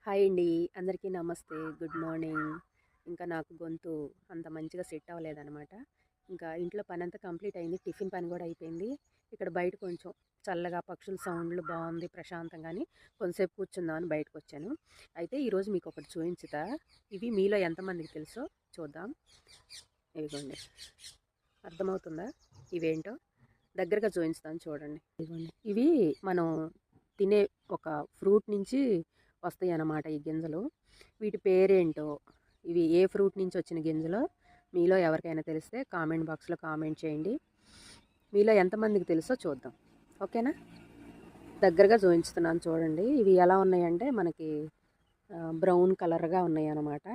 Hi అండి. అందరికీ నమస్తే. Good morning. ఇంకా నాకు గొంతు అంత మంచిగా సెట్ అవ్వలేదనమాట. ఇంకా ఇంట్లో పనంతా కంప్లీట్ అయింది. టిఫిన్ పని కూడా అయిపోయింది. ఇక్కడ బయట కొంచెం చల్లగా పక్షుల సౌండ్లు బాగుంది ప్రశాంతంగాని కొంతసేపు కూర్చుందామని బయటకొచ్చాను. అయితే ఈరోజు మీకు ఒకటి చూయించుతా. ఇవి మీలో ఎంతమందికి తెలుసో చూద్దాం. ఇదిగోండి. అర్థమవుతుందా ఇవేంటో? దగ్గరగా చూయించుతాను చూడండి. ఇదిగోండి. ఇవి మనం తినే ఒక ఫ్రూట్ నుంచి వస్తాయి అన్నమాట ఈ గింజలు. వీటి పేరేంటో, ఇవి ఏ ఫ్రూట్ నుంచి వచ్చిన గింజలో మీలో ఎవరికైనా తెలిస్తే కామెంట్ బాక్స్లో కామెంట్ చేయండి. మీలో ఎంతమందికి తెలుసో చూద్దాం. ఓకేనా? దగ్గరగా చూపించుతున్నాను చూడండి. ఇవి ఎలా ఉన్నాయంటే మనకి బ్రౌన్ కలర్గా ఉన్నాయి అన్నమాట.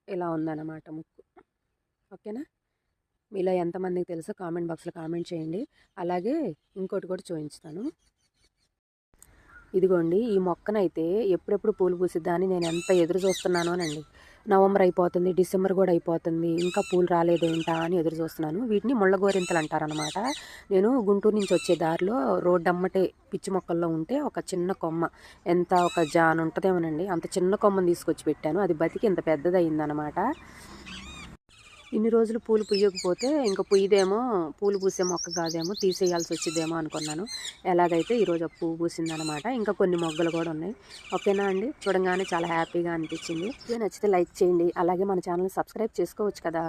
ఇలా ఉందన్నమాట ముక్కు. ఓకేనా? మీలో ఎంతమందికి తెలుసో కామెంట్ బాక్స్లో కామెంట్ చేయండి. అలాగే ఇంకోటి కూడా చూపించుతాను. ఇదిగోండి, ఈ మొక్కనైతే ఎప్పుడెప్పుడు పూలు పూసిద్దా అని నేను ఎంత ఎదురు చూస్తున్నానోనండి. నవంబర్ అయిపోతుంది, డిసెంబర్ కూడా అయిపోతుంది, ఇంకా పూలు రాలేదేంటా అని ఎదురు చూస్తున్నాను. వీటిని ముళ్ళగోరింతలు అంటారనమాట. నేను గుంటూరు నుంచి వచ్చే దారిలో రోడ్డమ్మటే పిచ్చి మొక్కల్లో ఉంటే ఒక చిన్న కొమ్మ, ఎంత ఒక జాన్ ఉంటుందేమోనండి, అంత చిన్న కొమ్మని తీసుకొచ్చి పెట్టాను. అది బతికి ఇంత పెద్దదయిందనమాట. ఇన్ని రోజులు పూలు పుయ్యకపోతే ఇంకా పుయ్యదేమో, పూలు పూసే మొక్క కాదేమో, తీసేయాల్సి వచ్చిద్దేమో అనుకున్నాను. ఎలాగైతే ఈరోజు ఒక పువ్వు పూసిందనమాట. ఇంకా కొన్ని మొగ్గలు కూడా ఉన్నాయి. ఓకేనా అండి? చూడంగానే చాలా హ్యాపీగా అనిపించింది. నచ్చితే లైక్ చేయండి. అలాగే మన ఛానల్ని సబ్స్క్రైబ్ చేసుకోవచ్చు కదా.